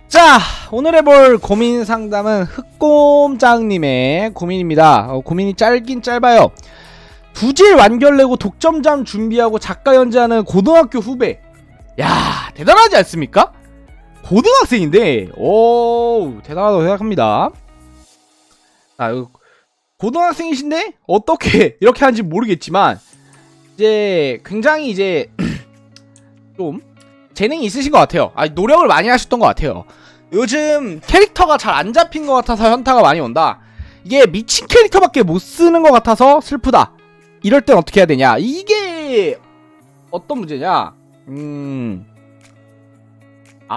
자, 오늘 해볼 고민 상담은 흑곰장님의 고민입니다. 고민이 짧긴 짧아요. 부질 완결내고 독점잠 준비하고 작가 연재하는 고등학교 후배. 야, 대단하지 않습니까? 고등학생인데, 오, 대단하다고 생각합니다. 아, 고등학생이신데 어떻게 이렇게 하는지 모르겠지만 이제 굉장히 이제 좀 재능이 있으신 것 같아요. 노력을 많이 하셨던 것 같아요. 요즘 캐릭터가 잘 안 잡힌 것 같아서 현타가 많이 온다. 이게 미친 캐릭터밖에 못 쓰는 것 같아서 슬프다. 이럴 땐 어떻게 해야 되냐? 이게 어떤 문제냐?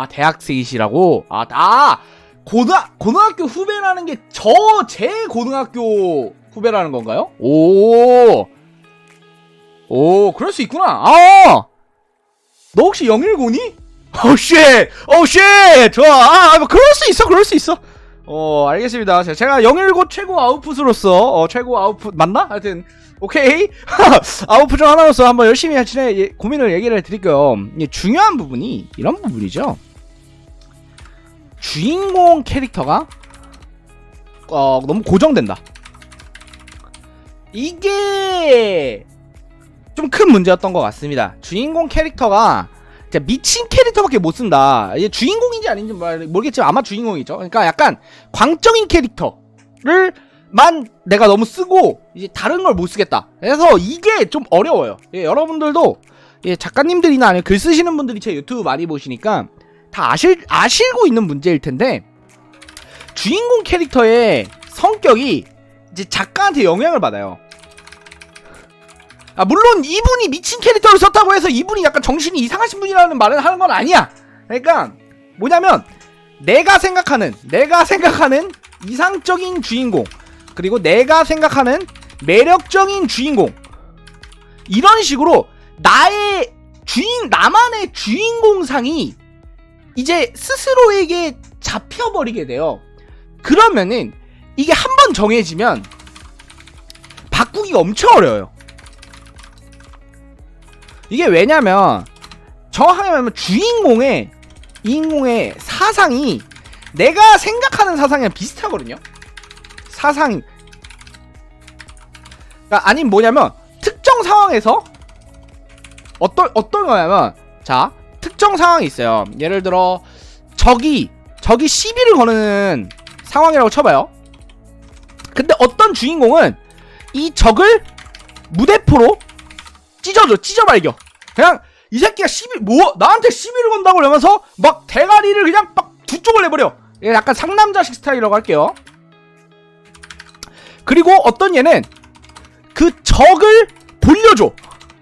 대학생이시라고? 고등학교 후배라는 게 제 고등학교 후배라는 건가요? 오, 그럴 수 있구나. 너 혹시 010이? 쉣! 좋아. 그럴 수 있어. 알겠습니다. 제가 010 최고 아웃풋으로서, 최고 아웃풋, 맞나? 하여튼, 오케이. 아웃풋 중 하나로서 한번 열심히 고민을 얘기를 드릴게요. 중요한 부분이 이런 부분이죠. 주인공 캐릭터가, 너무 고정된다. 이게, 좀 큰 문제였던 것 같습니다. 주인공 캐릭터가 진짜 미친 캐릭터밖에 못 쓴다. 이게 주인공인지 아닌지 모르겠지만 아마 주인공이죠. 그러니까 약간 광적인 캐릭터를 내가 너무 쓰고 이제 다른 걸 못 쓰겠다. 그래서 이게 좀 어려워요. 여러분들도 작가님들이나 아니면 글 쓰시는 분들이 제 유튜브 많이 보시니까 다 아시고 있는 문제일 텐데, 주인공 캐릭터의 성격이 이제 작가한테 영향을 받아요. 물론 이분이 미친 캐릭터를 썼다고 해서 이분이 약간 정신이 이상하신 분이라는 말을 하는 건 아니야. 그러니까 뭐냐면 내가 생각하는 이상적인 주인공, 그리고 내가 생각하는 매력적인 주인공, 이런 식으로 나만의 주인공상이 이제 스스로에게 잡혀버리게 돼요. 그러면은 이게 한번 정해지면 바꾸기가 엄청 어려워요. 이게 왜냐면 정확하게 말하면 주인공의 사상이 내가 생각하는 사상이랑 비슷하거든요. 사상이, 그러니까 아니면 뭐냐면 특정 상황에서 어떤 거냐면, 자, 특정 상황이 있어요. 예를 들어 적이 시비를 거는 상황이라고 쳐봐요. 근데 어떤 주인공은 이 적을 무대포로 찢어발겨. 그냥 이 새끼가 나한테 시비를 건다고 그러면서 막 대가리를 그냥 막 두 쪽을 내버려. 약간 상남자식 스타일이라고 할게요. 그리고 어떤 얘는 그 적을 돌려줘.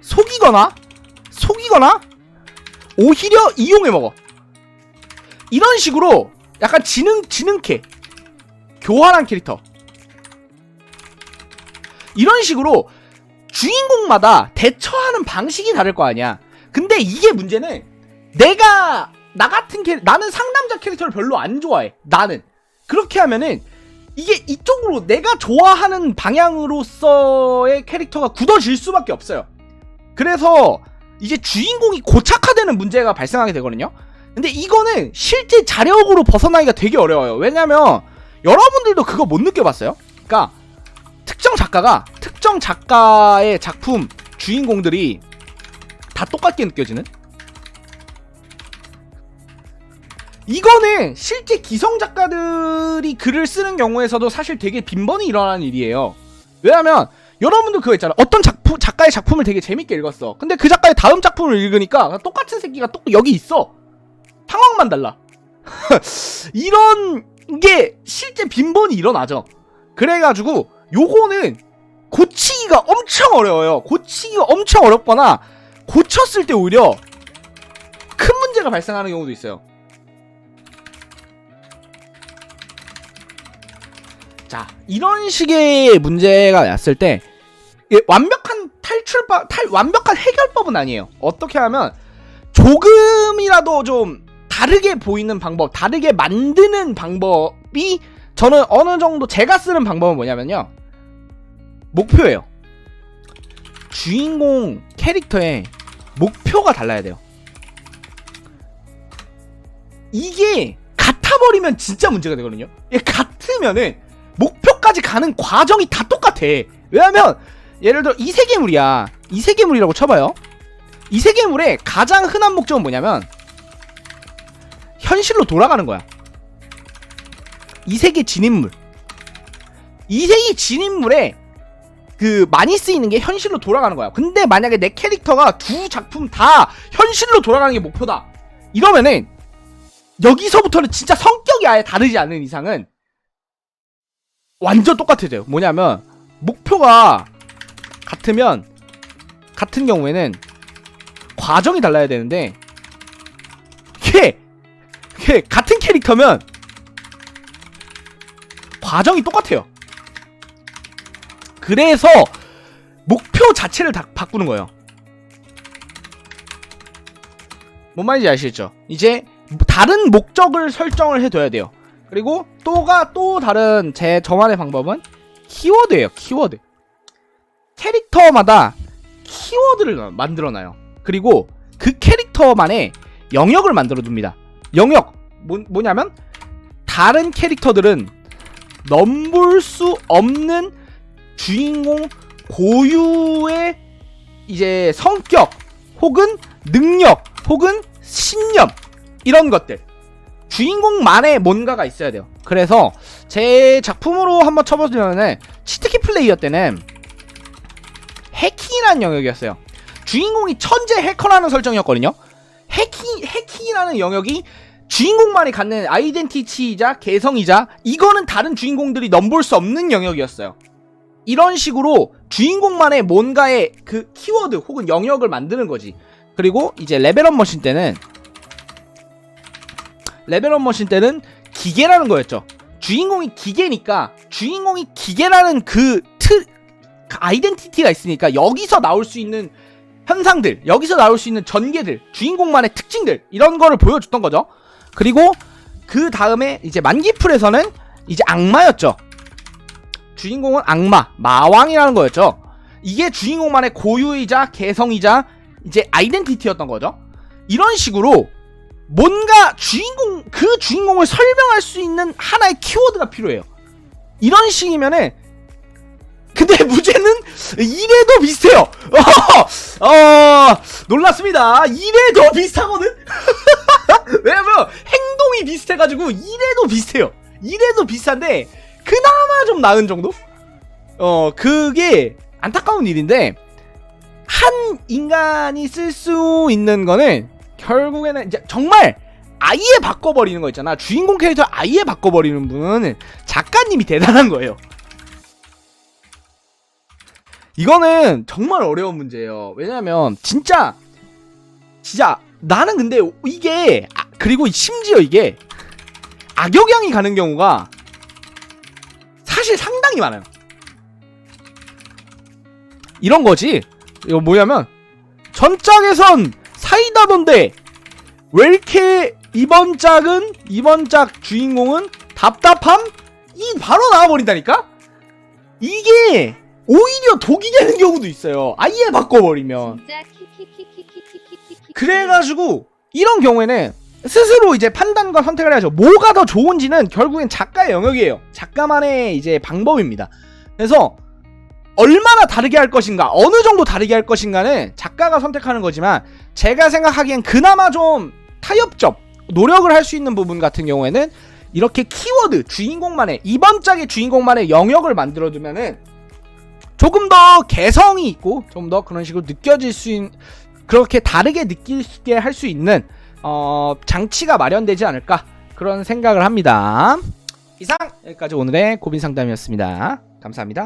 속이거나 오히려 이용해 먹어. 이런 식으로 약간 지능캐, 교활한 캐릭터, 이런 식으로 주인공마다 대처하는 방식이 다를 거 아니야. 근데 이게 문제는 나는 상남자 캐릭터를 별로 안 좋아해. 나는 그렇게 하면은 이게 이쪽으로 내가 좋아하는 방향으로서의 캐릭터가 굳어질 수밖에 없어요. 그래서 이제 주인공이 고착화되는 문제가 발생하게 되거든요. 근데 이거는 실제 자력으로 벗어나기가 되게 어려워요. 왜냐면 여러분들도 그거 못 느껴봤어요? 그러니까 특정 작가의 작품 주인공들이 다 똑같게 느껴지는? 이거는 실제 기성 작가들이 글을 쓰는 경우에서도 사실 되게 빈번히 일어나는 일이에요. 왜냐면 여러분들 그거 있잖아. 어떤 작가의 작품을 되게 재밌게 읽었어. 근데 그 작가의 다음 작품을 읽으니까 똑같은 새끼가 또 여기 있어. 상황만 달라. 이런 게 실제 빈번히 일어나죠. 그래가지고 요거는 고치기가 엄청 어려워요. 고치기가 엄청 어렵거나 고쳤을 때 오히려 큰 문제가 발생하는 경우도 있어요. 자, 이런 식의 문제가 났을 때 완벽한 완벽한 해결법은 아니에요. 어떻게 하면 조금이라도 좀 다르게 보이는 방법, 다르게 만드는 방법이, 저는 어느 정도 제가 쓰는 방법은 뭐냐면요, 목표예요. 주인공 캐릭터의 목표가 달라야 돼요. 이게 같아버리면 진짜 문제가 되거든요. 이게 같으면은 목표까지 가는 과정이 다 똑같아. 왜냐면 예를 들어 이세계물이야. 이세계물이라고 쳐봐요. 이세계물의 가장 흔한 목적은 뭐냐면 현실로 돌아가는 거야. 이세계 진입물. 이세계 진입물에 그 많이 쓰이는 게 현실로 돌아가는 거야. 근데 만약에 내 캐릭터가 두 작품 다 현실로 돌아가는 게 목표다, 이러면은 여기서부터는 진짜 성격이 아예 다르지 않는 이상은 완전 똑같아져요. 뭐냐면 목표가 같은 경우에는 과정이 달라야 되는데 이게 같은 캐릭터면 과정이 똑같아요. 그래서 목표 자체를 다 바꾸는 거예요. 뭔 말인지 아시겠죠? 이제 다른 목적을 설정을 해둬야 돼요. 그리고 또 다른 저만의 방법은 키워드예요. 키워드. 캐릭터마다 키워드를 만들어놔요. 그리고 그 캐릭터만의 영역을 만들어둡니다. 영역 뭐냐면 다른 캐릭터들은 넘볼 수 없는 주인공 고유의 이제 성격 혹은 능력 혹은 신념, 이런 것들, 주인공만의 뭔가가 있어야 돼요. 그래서 제 작품으로 한번 쳐보자면은 치트키 플레이어 때는 해킹이라는 영역이었어요. 주인공이 천재 해커라는 설정이었거든요. 해킹이라는 영역이 주인공만이 갖는 아이덴티티이자 개성이자 이거는 다른 주인공들이 넘볼 수 없는 영역이었어요. 이런 식으로 주인공만의 뭔가의 그 키워드 혹은 영역을 만드는 거지. 그리고 이제 레벨업 머신 때는 기계라는 거였죠. 주인공이 기계니까 주인공이 기계라는 그 아이덴티티가 있으니까 여기서 나올 수 있는 현상들, 여기서 나올 수 있는 전개들, 주인공만의 특징들, 이런 거를 보여줬던 거죠. 그리고 그 다음에 이제 만기풀에서는 이제 악마였죠. 주인공은 악마, 마왕이라는 거였죠. 이게 주인공만의 고유이자 개성이자 이제 아이덴티티였던 거죠. 이런 식으로 뭔가 그 주인공을 설명할 수 있는 하나의 키워드가 필요해요. 이런 식이면은, 근데 문제는 이래도 비슷해요. 놀랐습니다. 이래도 비슷하거든. 왜냐면 행동이 비슷해가지고 이래도 비슷해요. 이래도 비슷한데 그나마 좀 나은 정도? 그게 안타까운 일인데, 한 인간이 쓸 수 있는 거는 결국에는 이제 정말 아예 바꿔버리는 거 있잖아. 주인공 캐릭터 아예 바꿔버리는 분은 작가님이 대단한 거예요. 이거는 정말 어려운 문제예요. 왜냐면 진짜 나는 근데 이게 그리고 심지어 이게 악역양이 가는 경우가 사실 상당히 많아요. 이런 거지. 이거 뭐냐면 전작에선 사이다던데 왜 이렇게 이번 작 주인공은 답답함? 이 바로 나와버린다니까? 이게 오히려 독이 되는 경우도 있어요. 아예 바꿔버리면. 그래가지고 이런 경우에는 스스로 이제 판단과 선택을 해야죠. 뭐가 더 좋은지는 결국엔 작가의 영역이에요. 작가만의 이제 방법입니다. 그래서 얼마나 다르게 할 것인가, 어느 정도 다르게 할 것인가는 작가가 선택하는 거지만, 제가 생각하기엔 그나마 좀 타협점, 노력을 할 수 있는 부분 같은 경우에는 이렇게 키워드, 주인공만의, 이번 짝의 주인공만의 영역을 만들어두면은 조금 더 개성이 있고 좀 더 그런 식으로 느껴질 수 있는, 그렇게 다르게 느끼게 할 수 있는 장치가 마련되지 않을까, 그런 생각을 합니다. 이상 여기까지 오늘의 고민 상담이었습니다. 감사합니다.